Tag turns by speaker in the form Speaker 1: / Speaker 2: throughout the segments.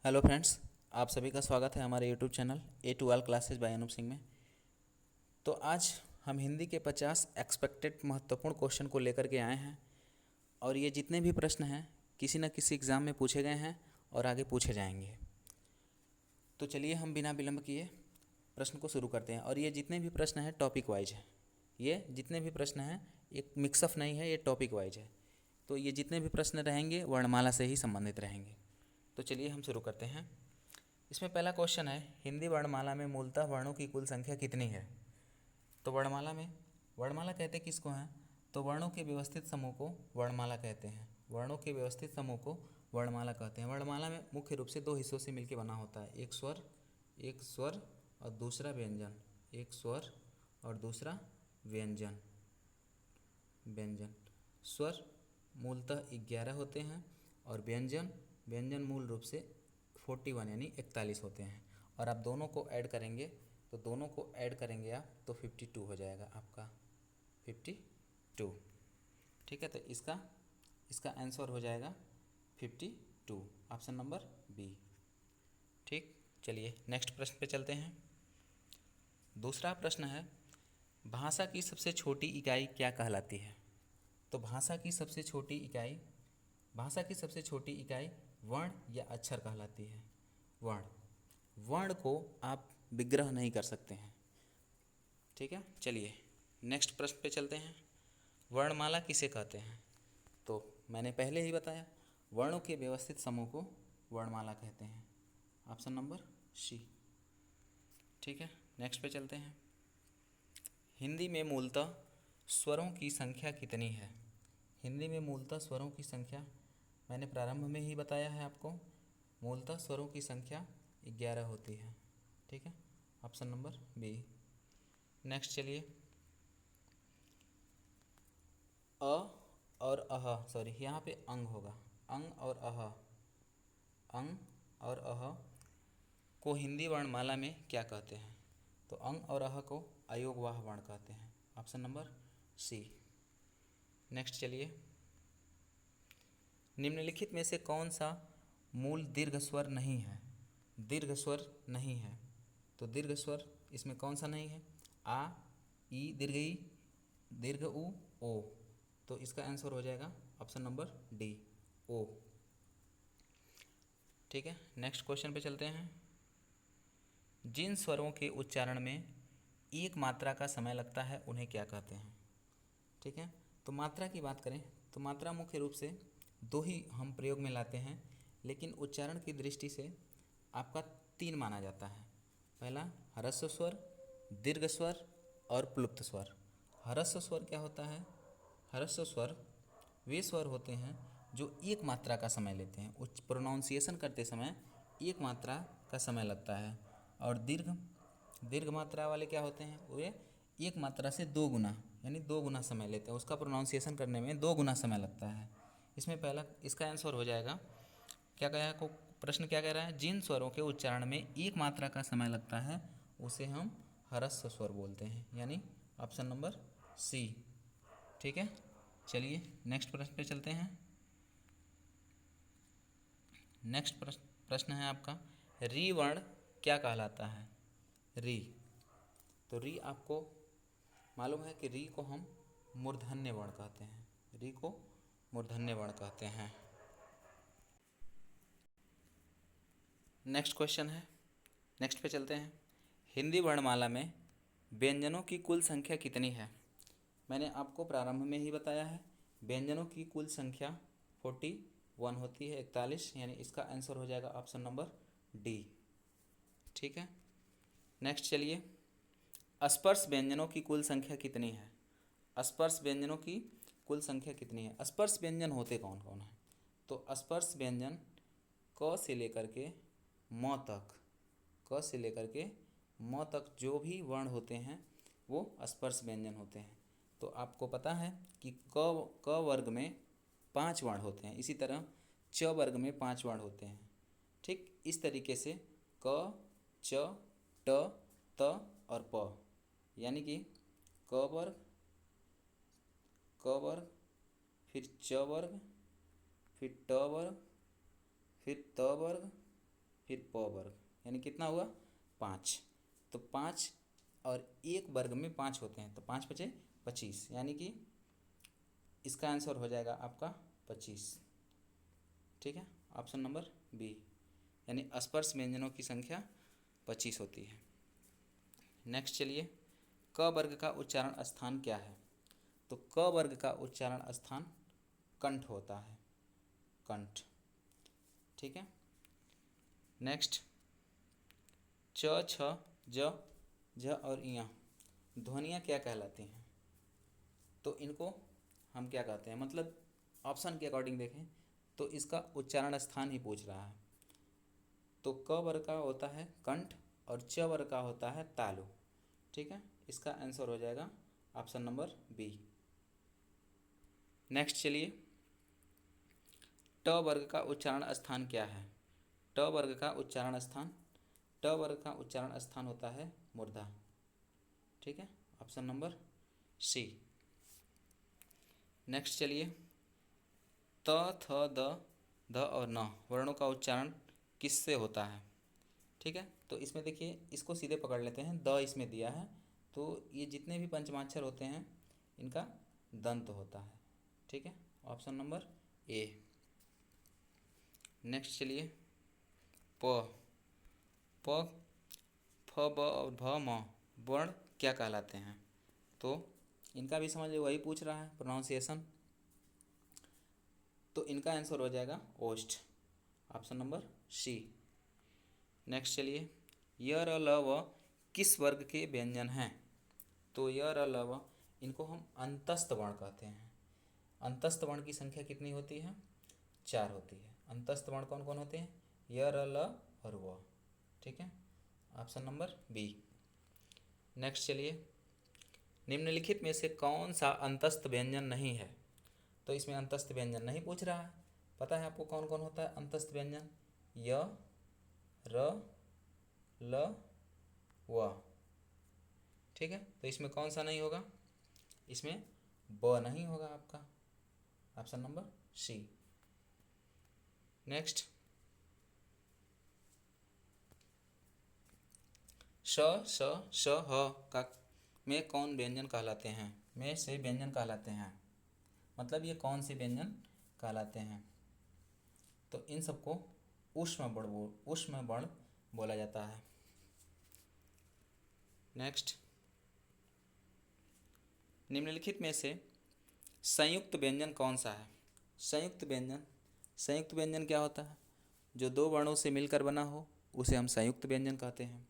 Speaker 1: Hello friends, आप सभी का स्वागत है हमारे YouTube channel A to All classes by Anoop Singh में। तो आज हम हिंदी के 50 एक्सपेक्टेड महत्वपूर्ण क्वेश्चन को लेकर के आए हैं और ये जितने भी प्रश्न हैं किसी न किसी एग्ज़ाम में पूछे गए हैं और आगे पूछे जाएंगे। तो चलिए हम बिना विलंब किए प्रश्न को शुरू करते हैं। और ये जितने भी प्रश्न हैं टॉपिक वाइज हैं, ये जितने भी प्रश्न हैं एक मिक्सअप नहीं है, ये टॉपिक वाइज है। तो ये जितने भी प्रश्न रहेंगे वर्णमाला से ही संबंधित रहेंगे। तो चलिए हम शुरू करते हैं। इसमें पहला क्वेश्चन है, हिंदी वर्णमाला में मूलतः वर्णों की कुल संख्या कितनी है। तो वर्णमाला कहते किसको हैं, तो वर्णों के व्यवस्थित समूह को वर्णमाला कहते हैं। वर्णों के व्यवस्थित समूह को वर्णमाला कहते हैं। वर्णमाला में मुख्य रूप से दो हिस्सों से मिलकर बना होता है, एक स्वर और दूसरा व्यंजन। एक स्वर और दूसरा व्यंजन। व्यंजन स्वर मूलतः 11 होते हैं और व्यंजन मूल रूप से 41 यानी 41 होते हैं। और आप दोनों को ऐड करेंगे आप तो 52 हो जाएगा आपका, 52। ठीक है, तो इसका आंसर हो जाएगा 52, ऑप्शन नंबर बी। ठीक, चलिए नेक्स्ट प्रश्न पे चलते हैं। दूसरा प्रश्न है, भाषा की सबसे छोटी इकाई क्या कहलाती है। तो भाषा की सबसे छोटी इकाई वर्ण या अक्षर कहलाती है। वर्ण को आप विग्रह नहीं कर सकते हैं। ठीक है, चलिए नेक्स्ट प्रश्न पे चलते हैं। वर्णमाला किसे कहते हैं। तो मैंने पहले ही बताया, वर्णों के व्यवस्थित समूह को वर्णमाला कहते हैं, ऑप्शन नंबर सी। ठीक है, नेक्स्ट पे चलते हैं। हिंदी में मूलतः स्वरों की संख्या कितनी है। हिंदी में मूलतः स्वरों की संख्या मैंने प्रारंभ में ही बताया है आपको, मूलतः स्वरों की संख्या 11 होती है। ठीक है, ऑप्शन नंबर बी। नेक्स्ट चलिए, अ और अह, सॉरी यहाँ पे अंग होगा, अंग और अह को हिंदी वर्णमाला में क्या कहते हैं। तो अंग और अह को अयोगवाह वर्ण कहते हैं, ऑप्शन नंबर सी। नेक्स्ट चलिए, निम्नलिखित में से कौन सा मूल दीर्घ स्वर नहीं है। दीर्घ स्वर नहीं है, तो दीर्घ स्वर इसमें कौन सा नहीं है, आ, ई, दीर्घ उ, ओ। तो इसका आंसर हो जाएगा ऑप्शन नंबर डी, ओ। ठीक है, नेक्स्ट क्वेश्चन पे चलते हैं। जिन स्वरों के उच्चारण में एक मात्रा का समय लगता है उन्हें क्या कहते हैं। ठीक है, तो मात्रा की बात करें तो मात्रा मुख्य रूप से दो ही हम प्रयोग में लाते हैं, लेकिन उच्चारण की दृष्टि से आपका 3 माना जाता है। पहला ह्रस्व स्वर, दीर्घ स्वर और प्लुप्त स्वर। ह्रस्व स्वर क्या होता है, ह्रस्व स्वर वे स्वर होते हैं जो एक मात्रा का समय लेते हैं, उच्च प्रोनाउंसिएशन करते समय एक मात्रा का समय लगता है। और दीर्घ मात्रा वाले क्या होते हैं, वे एक मात्रा से 2 गुना यानी 2 गुना समय लेते हैं, उसका प्रोनाउंसिएशन करने में 2 गुना समय लगता है। इसमें पहला इसका आंसर हो जाएगा, क्या कहा है, प्रश्न क्या कह रहा है, जिन स्वरों के उच्चारण में एक मात्रा का समय लगता है उसे हम ह्रस्व स्वर बोलते हैं, यानी ऑप्शन नंबर सी। ठीक है, चलिए नेक्स्ट प्रश्न पे चलते हैं। नेक्स्ट प्रश्न है आपका, री वर्ण क्या कहलाता है। री, तो री आपको मालूम है कि री को हम मूर्धन्य वर्ण कहते हैं, री को मूर्धन्य वर्ण कहते हैं। नेक्स्ट क्वेश्चन है, नेक्स्ट पे चलते हैं। हिंदी वर्णमाला में व्यंजनों की कुल संख्या कितनी है। मैंने आपको प्रारंभ में ही बताया है, व्यंजनों की कुल संख्या 41 होती है, 41, यानी इसका आंसर हो जाएगा ऑप्शन नंबर डी। ठीक है, नेक्स्ट चलिए, स्पर्श व्यंजनों की कुल संख्या कितनी है। स्पर्श व्यंजनों की कुल संख्या कितनी है। स्पर्श व्यंजन होते कौन कौन है, तो स्पर्श व्यंजन क से लेकर के म तक, क से लेकर के म तक जो भी वर्ण होते हैं वो स्पर्श व्यंजन होते हैं। तो आपको पता है कि क वर्ग में 5 वर्ण होते हैं, इसी तरह च वर्ग में 5 वर्ण होते हैं। ठीक, इस तरीके से क, च, ट, त और प, यानी कि क वर्ग, क वर्ग, फिर च वर्ग, फिर ट वर्ग, फिर त वर्ग फिर प वर्ग, यानी कितना हुआ 5। तो 5 और 1 वर्ग में 5 होते हैं, तो 5 बचे 25, यानी कि इसका आंसर हो जाएगा आपका 25। ठीक है, ऑप्शन नंबर बी, यानी स्पर्श व्यंजनों की संख्या 25 होती है। नेक्स्ट चलिए, क वर्ग का उच्चारण स्थान क्या है? तो क वर्ग का उच्चारण स्थान कंठ होता है, कंठ। ठीक है, नेक्स्ट, च, छ, ज, झ और ञ ध्वनियाँ क्या कहलाती हैं? तो इनको हम क्या कहते हैं, मतलब ऑप्शन के अकॉर्डिंग देखें तो इसका उच्चारण स्थान ही पूछ रहा है। तो क वर्ग का होता है कंठ और च वर्ग का होता है तालु। ठीक है, इसका आंसर हो जाएगा ऑप्शन नंबर बी। नेक्स्ट चलिए, ट वर्ग का उच्चारण स्थान क्या है? ट वर्ग का उच्चारण स्थान, ट वर्ग का उच्चारण स्थान होता है मूर्धा। ठीक है, ऑप्शन नंबर सी। नेक्स्ट चलिए, त, थ, द, ध और न वर्णों का उच्चारण किससे होता है? ठीक है, तो इसमें देखिए, इसको सीधे पकड़ लेते हैं। द इसमें दिया है, तो ये जितने भी पंचमाक्षर होते हैं इनका दंत होता है। ठीक है, ऑप्शन नंबर ए। नेक्स्ट चलिए, प, प, फ, ब और भ, म वर्ण क्या कहलाते हैं? तो इनका भी समझ वही पूछ रहा है, प्रोनाउंसिएशन। तो इनका आंसर हो जाएगा ओष्ठ, ऑप्शन नंबर सी। नेक्स्ट चलिए, य, र, ल, व किस वर्ग के व्यंजन हैं? तो य, र, ल, व इनको हम अंतस्थ वर्ण कहते हैं। अंतस्थ वर्ण की संख्या कितनी होती है? 4 होती है। अंतस्थ वर्ण कौन कौन होते हैं? य, र, ल और व। ठीक है, ऑप्शन नंबर बी। नेक्स्ट चलिए, निम्नलिखित में से कौन सा अंतस्थ व्यंजन नहीं है? तो इसमें अंतस्थ व्यंजन नहीं पूछ रहा है। पता है आपको कौन कौन होता है अंतस्थ व्यंजन? य, र, ल, व। ठीक है, तो इसमें कौन सा नहीं होगा? इसमें ब नहीं होगा आपका, ऑप्शन नंबर सी। नेक्स्ट, श, स, श, ह का में कौन व्यंजन कहलाते हैं? में से व्यंजन कहलाते हैं, मतलब ये कौन से व्यंजन कहलाते हैं? तो इन सबको ऊष्म वर्ण बोला जाता है। नेक्स्ट, निम्नलिखित में से संयुक्त व्यंजन कौन सा है? संयुक्त व्यंजन, संयुक्त व्यंजन क्या होता है? जो दो वर्णों से मिलकर बना हो उसे हम संयुक्त व्यंजन कहते हैं।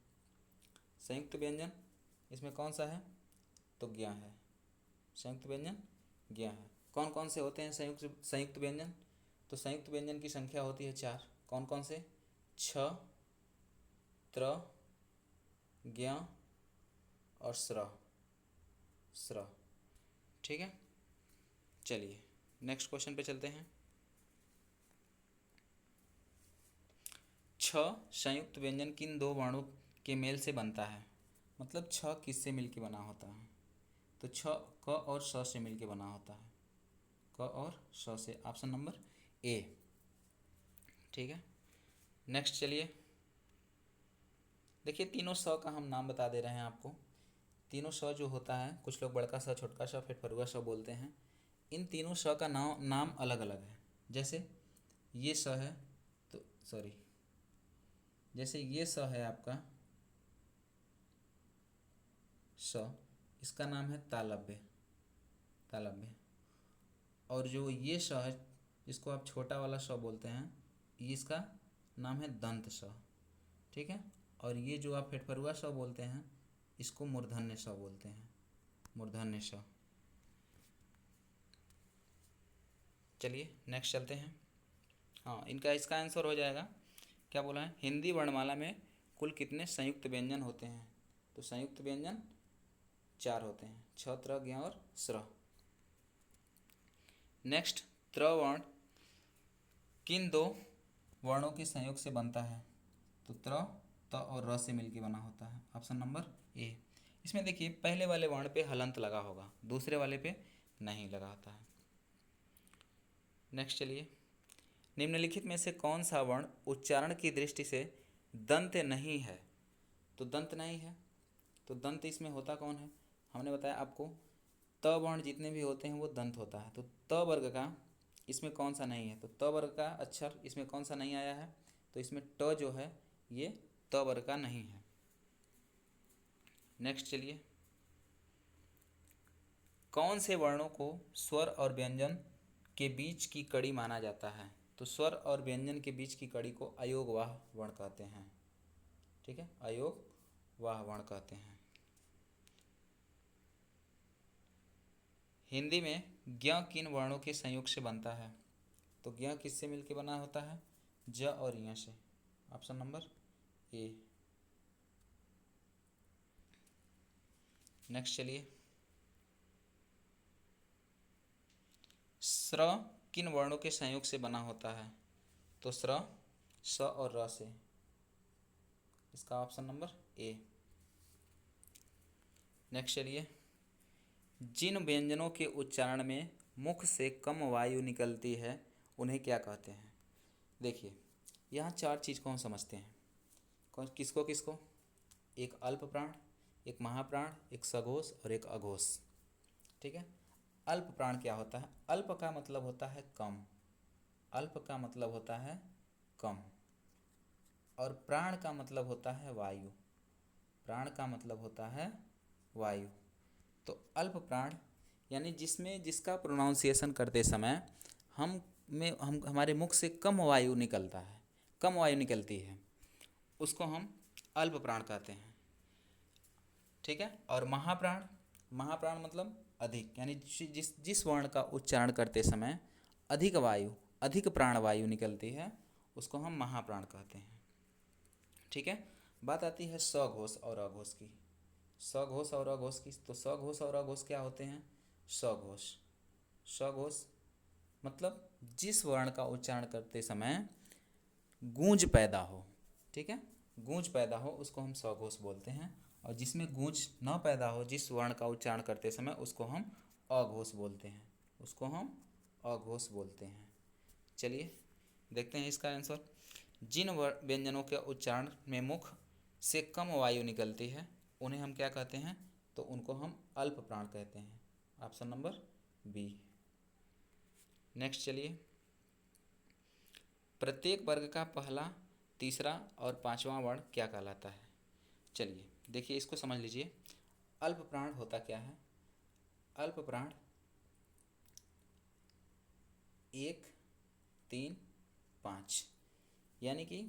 Speaker 1: संयुक्त व्यंजन इसमें कौन सा है? तो ज्ञ है। संयुक्त व्यंजन ज्ञ है। कौन कौन से होते हैं संयुक्त व्यंजन? तो संयुक्त व्यंजन की संख्या होती है 4। कौन कौन से? छ, त्र, ज्ञ और स्र। ठीक है, चलिए नेक्स्ट क्वेश्चन पे चलते हैं। छ संयुक्त व्यंजन किन दो वर्णों के मेल से बनता है? मतलब छ किससे मिलके बना होता है? तो छ क और स से मिलके बना होता है, क और स से, ऑप्शन नंबर ए। ठीक है, नेक्स्ट चलिए, देखिए तीनों स का हम नाम बता दे रहे हैं आपको। तीनों स जो होता है, कुछ लोग बड़का स, छोटका स, फिर फरुआ स बोलते हैं। इन तीनों स का नाम अलग अलग है। जैसे ये स है, तो सॉरी, जैसे ये स है आपका स, इसका नाम है तालव्य, तालव्य। और जो ये स है, जिसको आप छोटा वाला स बोलते हैं, ये इसका नाम है दंत स। ठीक है, और ये जो आप फेटफरुआ स बोलते हैं, इसको मूर्धन्य स बोलते हैं, मूर्धन्य स। चलिए नेक्स्ट चलते हैं। हाँ, इसका आंसर हो जाएगा, क्या बोला है? हिंदी वर्णमाला में कुल कितने संयुक्त व्यंजन होते हैं? तो संयुक्त व्यंजन 4 होते हैं, छ, त्र, ज्ञ और स्र। नेक्स्ट, त्र वर्ण किन दो वर्णों के संयोग से बनता है? तो त्र, त और र से मिलके बना होता है, ऑप्शन नंबर ए। इसमें देखिए पहले वाले वर्ण पे हलंत लगा होगा, दूसरे वाले पे नहीं लगा होता है। नेक्स्ट चलिए, निम्नलिखित में से कौन सा वर्ण उच्चारण की दृष्टि से दंत नहीं है, तो दंत नहीं है, तो दंत इसमें होता कौन है? हमने बताया आपको त वर्ण जितने भी होते हैं वो दंत होता है। तो त वर्ग का इसमें कौन सा नहीं है? तो त वर्ग का अक्षर इसमें कौन सा नहीं आया है? तो इसमें ट जो है ये त वर्ग का नहीं है। नेक्स्ट चलिए, कौन से वर्णों को स्वर और व्यंजन के बीच की कड़ी माना जाता है? तो स्वर और व्यंजन के बीच की कड़ी को अयोगवाह वर्ण कहते हैं। ठीक है, अयोगवाह वर्ण कहते हैं। हिंदी में ज्ञ किन वर्णों के संयोग से बनता है? तो ज्ञ किससे मिलकर बना होता है? ज और य से। Option number A. नेक्स्ट चलिए, स्र किन वर्णों के संयोग से बना होता है? तो स्र स और र से। इसका ऑप्शन नंबर ए। नेक्स्ट चलिए, जिन व्यंजनों के उच्चारण में मुख से कम वायु निकलती है उन्हें क्या कहते हैं? देखिए, यहाँ चार चीज़ को हम समझते हैं। कौन किसको किसको? एक अल्प प्राण, एक महाप्राण, एक सघोष और एक अघोष। ठीक है, अल्प प्राण क्या होता है? अल्प का मतलब होता है कम, अल्प का मतलब होता है कम, और प्राण का मतलब होता है वायु, प्राण का मतलब होता है वायु। तो अल्प प्राण यानी जिसमें जिसका प्रोनाउंसिएशन करते समय हम हमारे मुख से कम वायु निकलता है, कम वायु निकलती है, उसको हम अल्प प्राण कहते हैं। ठीक है, और महाप्राण, महाप्राण मतलब अधिक, यानी जिस जिस वर्ण का उच्चारण करते समय अधिक वायु, अधिक प्राण वायु निकलती है उसको हम महाप्राण कहते हैं। ठीक है, बात आती है सघोष और अघोष की। सघोष और अघोष की, तो सघोष और अघोष क्या होते हैं? सघोष, सघोष मतलब जिस वर्ण का उच्चारण करते समय गूंज पैदा हो। ठीक है, गूंज पैदा हो उसको हम सघोष बोलते हैं, और जिसमें गूंज न पैदा हो जिस वर्ण का उच्चारण करते समय उसको हम अघोष बोलते हैं, उसको हम अघोष बोलते हैं। चलिए देखते हैं इसका आंसर। जिन व्यंजनों के उच्चारण में मुख से कम वायु निकलती है उन्हें हम क्या कहते हैं? तो उनको हम अल्प प्राण कहते हैं। Option number B. नेक्स्ट चलिए, प्रत्येक वर्ग का पहला, तीसरा और पांचवा वर्ण क्या कहलाता है? चलिए देखिए, इसको समझ लीजिए। अल्प प्राण होता क्या है? अल्प प्राण 1, 3, 5, यानी कि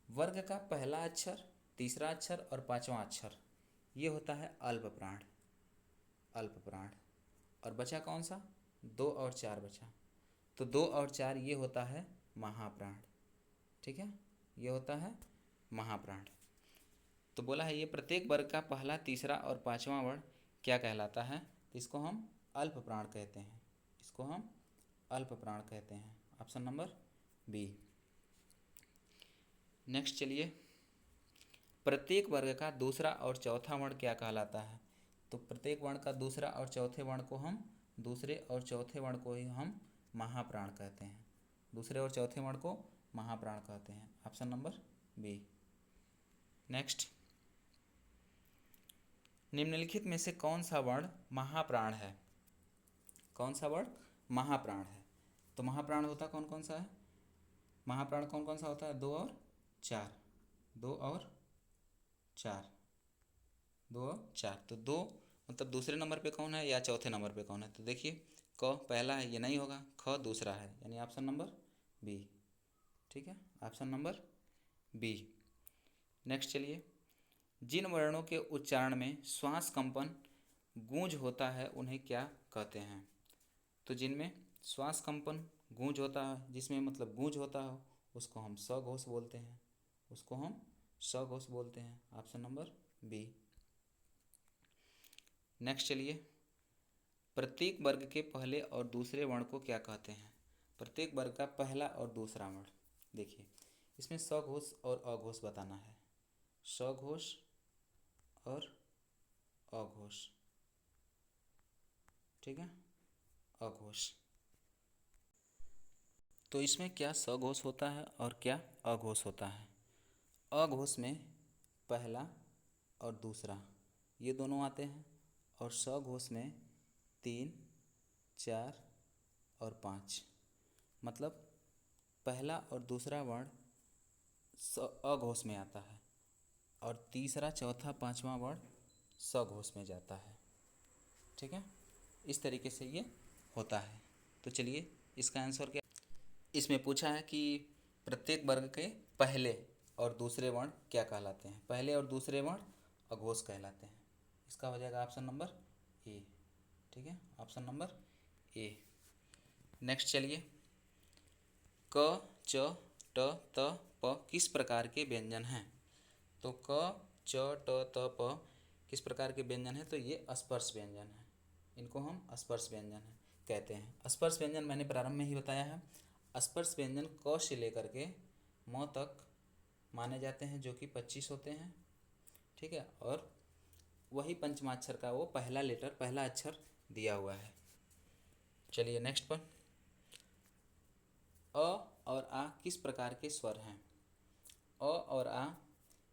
Speaker 1: वर्ग का पहला अक्षर, तीसरा अक्षर और पांचवा अक्षर ये होता है अल्प प्राण, अल्प प्राण। और बचा कौन सा? 2 और 4 बचा, तो 2 और 4 ये होता है महाप्राण। ठीक है, ये होता है महाप्राण। तो बोला है ये प्रत्येक वर्ग का पहला, तीसरा और पांचवा वर्ण क्या कहलाता है? तो इसको हम अल्प प्राण कहते हैं, इसको हम अल्प प्राण कहते हैं। Option number B. नेक्स्ट चलिए, प्रत्येक वर्ग का दूसरा और चौथा वर्ण क्या कहलाता है? तो प्रत्येक वर्ण का दूसरा और चौथे वर्ण को हम, दूसरे और चौथे वर्ण को ही हम महाप्राण कहते हैं, दूसरे और चौथे वर्ण को महाप्राण कहते हैं। Option number B. नेक्स्ट, निम्नलिखित में से कौन सा वर्ण महाप्राण है? कौन सा वर्ण महाप्राण है? तो महाप्राण होता कौन कौन सा है? महाप्राण कौन कौन सा होता है? 2 और 4, 2 और 4, 2 और 4। तो 2 मतलब दूसरे नंबर पे कौन है या चौथे नंबर पे कौन है? तो देखिए, क पहला है, ये नहीं होगा, ख दूसरा है, यानी ऑप्शन नंबर बी। ठीक है, ऑप्शन नंबर बी। नेक्स्ट चलिए, जिन वर्णों के उच्चारण में श्वास कंपन गूंज होता है उन्हें क्या कहते हैं? तो जिनमें श्वास कंपन गूंज होता है, जिसमें मतलब गूंज होता हो, उसको हम सघोष बोलते हैं, उसको हम सघोष बोलते हैं। Option number B. नेक्स्ट चलिए, प्रत्येक वर्ग के पहले और दूसरे वर्ण को क्या कहते हैं? प्रत्येक वर्ग का पहला और दूसरा वर्ण, देखिए इसमें सघोष और अघोष बताना है, सघोष और अघोष। ठीक है, अघोष। तो इसमें क्या सघोष होता है और क्या अघोष होता है? अ घोष में पहला और दूसरा ये दोनों आते हैं, और स घोष में 3, 4 और 5। मतलब पहला और दूसरा वर्ण अ घोष में आता है, और तीसरा, चौथा, पांचवा वर्ण स घोष में जाता है। ठीक है, इस तरीके से ये होता है। तो चलिए इसका आंसर क्या, इसमें पूछा है कि प्रत्येक वर्ग के पहले और दूसरे वर्ण क्या कहलाते हैं। पहले और दूसरे वर्ण अघोष कहलाते हैं। इसका हो जाएगा ऑप्शन नंबर ए। ठीक है, ऑप्शन नंबर ए। नेक्स्ट चलिए, क, च, ट, त, प किस प्रकार के व्यंजन हैं। तो क, च, ट, त, प किस प्रकार के व्यंजन हैं। तो ये स्पर्श व्यंजन है, इनको हम स्पर्श व्यंजन है कहते हैं। स्पर्श व्यंजन मैंने प्रारंभ में ही बताया है। स्पर्श व्यंजन क से लेकर के म तक माने जाते हैं, जो कि 25 होते हैं। ठीक है, और वही पंचमाक्षर का वो पहला लेटर, पहला अक्षर दिया हुआ है। चलिए नेक्स्ट पर, अ और आ किस प्रकार के स्वर हैं। अ और आ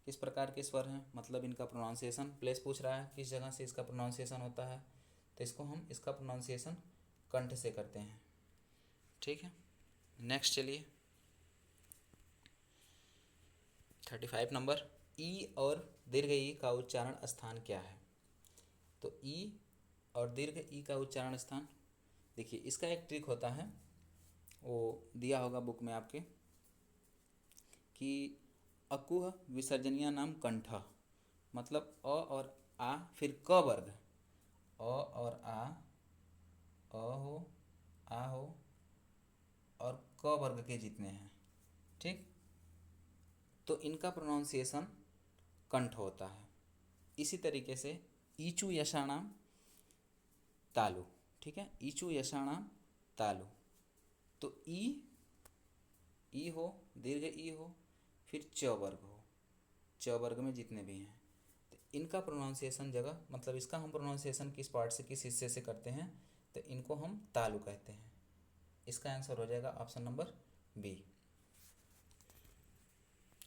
Speaker 1: किस प्रकार के स्वर हैं, मतलब इनका प्रोनाउंसिएशन प्लेस पूछ रहा है, किस जगह से इसका प्रोनाउंसिएशन होता है। तो इसको हम इसका प्रोनाउंसिएशन कंठ से करते हैं। ठीक है, नेक्स्ट चलिए 35 नंबर, ई और दीर्घ ई का उच्चारण स्थान क्या है। तो ई और दीर्घ ई का उच्चारण स्थान, देखिए इसका एक ट्रिक होता है, वो दिया होगा बुक में आपके, कि अकुह विसर्जनीय नाम कंठ, मतलब अ और आ फिर क वर्ग, अ और आ, अ हो, आ हो, और क वर्ग के जितने हैं। ठीक, तो इनका प्रोनाउंसिएशन कंठ होता है। इसी तरीके से ईचु यशाणाम तालु। ठीक है, ईचु यशाणाम तालु। तो ई हो, दीर्घ ई हो, फिर च वर्ग हो, च वर्ग में जितने भी हैं, तो इनका प्रोनाउंसिएशन जगह, मतलब इसका हम प्रोनाउंसिएशन किस पार्ट से, किस हिस्से से करते हैं, तो इनको हम तालु कहते हैं। इसका आंसर हो जाएगा ऑप्शन नंबर बी।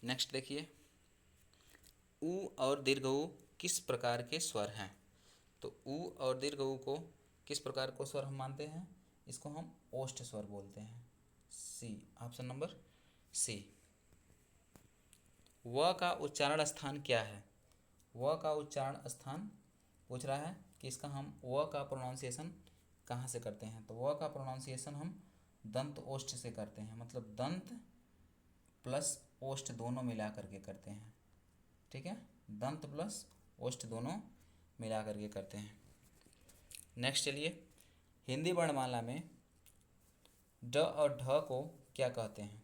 Speaker 1: नेक्स्ट देखिए, ऊ और दीर्घ ऊ किस प्रकार के स्वर हैं। तो ऊ और दीर्घ ऊ को किस प्रकार को स्वर हम मानते हैं, इसको हम ओष्ठ स्वर बोलते हैं। सी, ऑप्शन नंबर सी। व का उच्चारण स्थान क्या है। व का उच्चारण स्थान पूछ रहा है कि इसका हम व का प्रोनाउंसिएशन कहाँ से करते हैं। तो व का प्रोनाउंसिएशन हम दंत ओष्ठ से करते हैं, मतलब दंत प्लस ओष्ठ दोनों मिला करके करते हैं। ठीक है, दंत प्लस ओष्ठ दोनों मिला करके करते हैं। नेक्स्ट चलिए, हिंदी वर्णमाला में ड और ढ को क्या कहते हैं।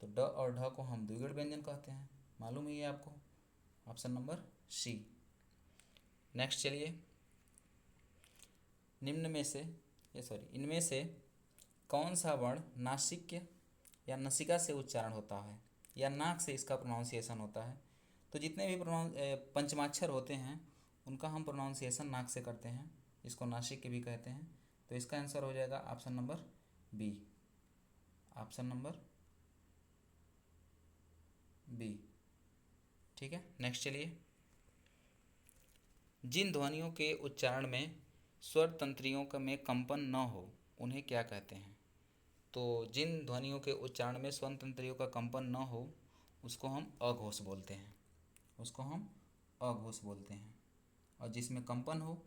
Speaker 1: तो ड और ढ को हम द्विगुण व्यंजन कहते हैं, मालूम ही है आपको, ऑप्शन नंबर सी। नेक्स्ट चलिए, इनमें से कौन सा वर्ण नासिक्य या नसिका से उच्चारण होता है, या नाक से इसका प्रोनाउंसिएशन होता है। तो जितने भी पंचमाक्षर होते हैं उनका हम प्रोनाउंसिएशन नाक से करते हैं, इसको नासिक भी कहते हैं। तो इसका आंसर हो जाएगा option number B, option number B. ठीक है, नेक्स्ट चलिए, जिन ध्वनियों के उच्चारण में स्वर तंत्रियों का में कंपन न हो उन्हें क्या कहते हैं। तो जिन ध्वनियों के उच्चारण में स्वर तंत्रियों का कंपन न हो उसको हम अघोष बोलते हैं, उसको हम अघोष बोलते हैं। और जिसमें कंपन हो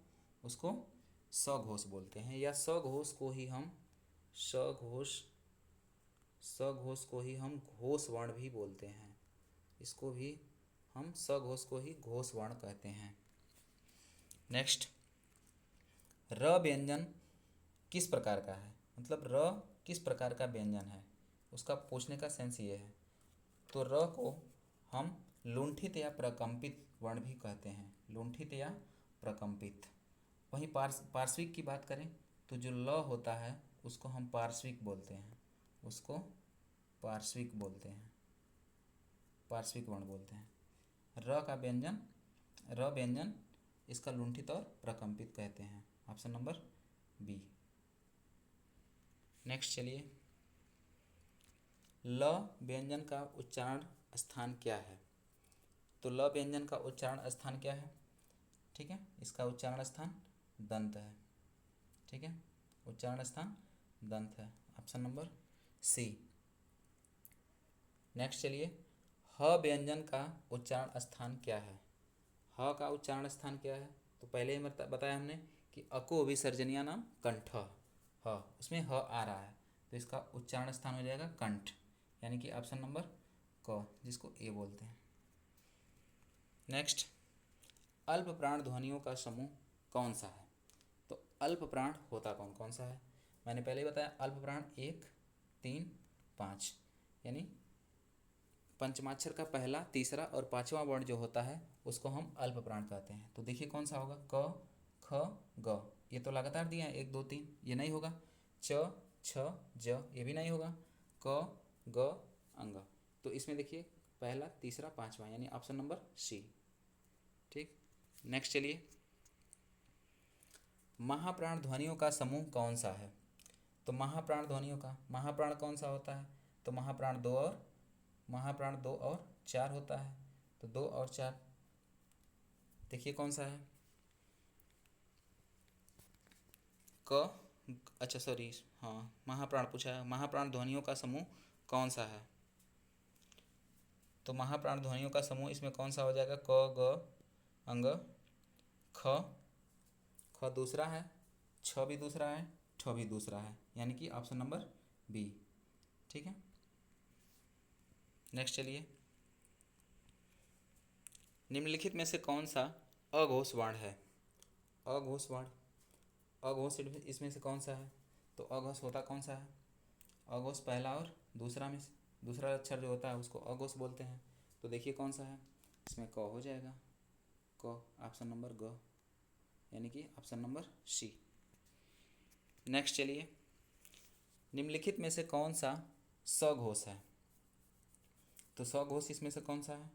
Speaker 1: उसको सघोष बोलते हैं, या सघोष को ही हम सघोष को ही हम घोष वर्ण भी बोलते हैं। इसको भी हम सघोष को ही घोष वर्ण कहते हैं। नेक्स्ट, र व्यंजन किस प्रकार का है, मतलब र किस प्रकार का व्यंजन है, उसका पूछने का सेंस ये है। तो र को हम लुंठित या प्रकंपित वर्ण भी कहते हैं, लुंठित या प्रकंपित। वहीं पार्श्विक की बात करें तो जो ल होता है उसको हम पार्श्विक बोलते हैं, उसको पार्श्विक बोलते हैं, पार्श्विक वर्ण बोलते हैं। र व्यंजन इसका लुंठित और प्रकंपित कहते हैं, ऑप्शन नंबर बी। नेक्स्ट चलिए, ल व्यंजन का उच्चारण स्थान क्या है। तो ल व्यंजन का उच्चारण स्थान क्या है? ठीक है, इसका उच्चारण स्थान दंत है। ठीक है, उच्चारण स्थान दंत है, ऑप्शन नंबर सी। नेक्स्ट चलिए, ह व्यंजन का उच्चारण स्थान क्या है? ह का उच्चारण स्थान क्या है? तो पहले ही बताया हमने कि अको विसर्जनीय नाम कंठ, ह उसमें ह आ रहा है, तो इसका उच्चारण स्थान हो जाएगा कंठ, यानी कि ऑप्शन नंबर क, जिसको ए बोलते हैं। नेक्स्ट, अल्प प्राण ध्वनियों का समूह कौन सा है? तो अल्प प्राण होता कौन कौन सा है? मैंने पहले ही बताया, अल्प प्राण 1, 3, 5, यानी पंचमाक्षर का पहला, तीसरा और पांचवा वर्ण जो होता है उसको हम अल्प प्राण कहते हैं। तो देखिए कौन सा होगा, क, ख, ग, ये तो लगातार दिया है 1, 2, 3, ये नहीं होगा। च, छ, ज, ये भी नहीं होगा। क, ग, अंग, तो इसमें देखिए पहला, तीसरा, पांचवा, यानी ऑप्शन नंबर सी। ठीक, नेक्स्ट चलिए, महाप्राण ध्वनियों का समूह कौन सा है? तो महाप्राण ध्वनियों का, महाप्राण कौन सा होता है? तो महाप्राण 2 और 4 होता है। तो 2 और 4 देखिए कौन सा है, क, अच्छा सॉरी, हाँ महाप्राण पूछा है, महाप्राण ध्वनियों का समूह कौन सा है? तो महाप्राण ध्वनियों का समूह इसमें कौन सा हो जाएगा, क, ग, अंग, ख, ख दूसरा है, छ भी दूसरा है, ठ भी दूसरा है, यानी कि ऑप्शन नंबर बी। ठीक है, नेक्स्ट चलिए, निम्नलिखित में से कौन सा अघोष वर्ण है? अघोष वर्ण, अघोष इसमें से कौन सा है? तो अघोष होता कौन सा है? अघोष पहला और दूसरा में दूसरा अक्षर जो होता है उसको अघोष बोलते हैं। तो देखिए कौन सा है, इसमें क हो जाएगा, क, ऑप्शन नंबर ग, यानी कि ऑप्शन नंबर सी। नेक्स्ट चलिए, निम्नलिखित में से कौन सा सघोष है? तो सघोष इसमें से कौन सा है?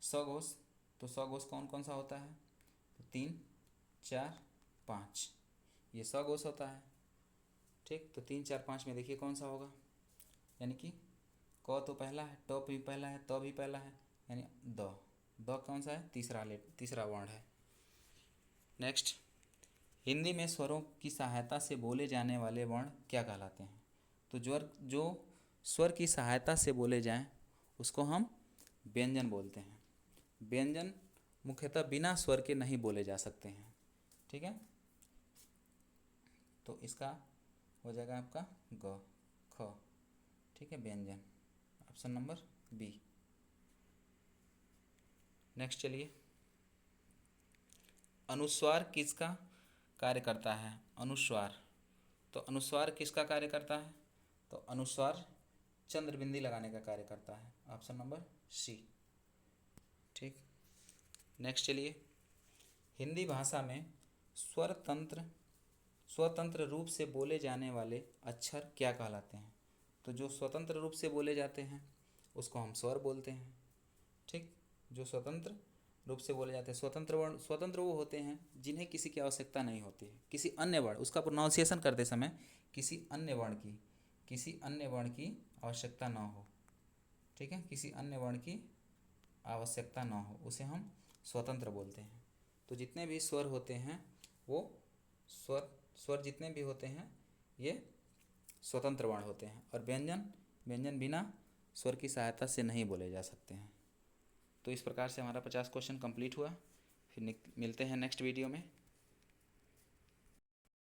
Speaker 1: सघोष, तो सघोष कौन कौन सा होता है? तो 3, 4, 5, ये सघोष होता है। ठीक, तो 3, 4, 5 में देखिए कौन सा होगा, यानी कि क तो पहला है, ट भी पहला है, त भी पहला है, यानी द, द कौन सा है? तीसरा वर्ण है। नेक्स्ट, हिंदी में स्वरों की सहायता से बोले जाने वाले वर्ण क्या कहलाते हैं? तो जो स्वर की सहायता से बोले जाएं उसको हम व्यंजन बोलते हैं। व्यंजन मुख्यतः बिना स्वर के नहीं बोले जा सकते हैं। ठीक है, तो इसका हो जाएगा आपका ग, ख। ठीक है, व्यंजन, ऑप्शन नंबर बी। नेक्स्ट चलिए, अनुस्वार किसका कार्य करता है? अनुस्वार, तो अनुस्वार किसका कार्य करता है? तो अनुस्वार चंद्रबिंदी लगाने का कार्य करता है, ऑप्शन नंबर सी। ठीक, नेक्स्ट चलिए, हिंदी भाषा में स्वतंत्र रूप से बोले जाने वाले अक्षर क्या कहलाते हैं? तो जो स्वतंत्र रूप से बोले जाते हैं उसको हम स्वर बोलते हैं। ठीक, जो स्वतंत्र रूप से बोले जाते हैं, स्वतंत्र वर्ण, स्वतंत्र वो होते हैं जिन्हें किसी की आवश्यकता नहीं होती है, किसी अन्य वर्ण, उसका प्रोनाउंसिएशन करते समय किसी अन्य वर्ण की आवश्यकता ना हो। ठीक है, किसी अन्य वर्ण की आवश्यकता ना हो, उसे हम स्वतंत्र बोलते हैं। तो जितने भी स्वर होते हैं वो स्वर जितने भी होते हैं ये स्वतंत्र वर्ण होते हैं, और व्यंजन बिना स्वर की सहायता से नहीं बोले जा सकते हैं। तो इस प्रकार से हमारा 50 क्वेश्चन कंप्लीट हुआ। फिर मिलते हैं नेक्स्ट वीडियो में।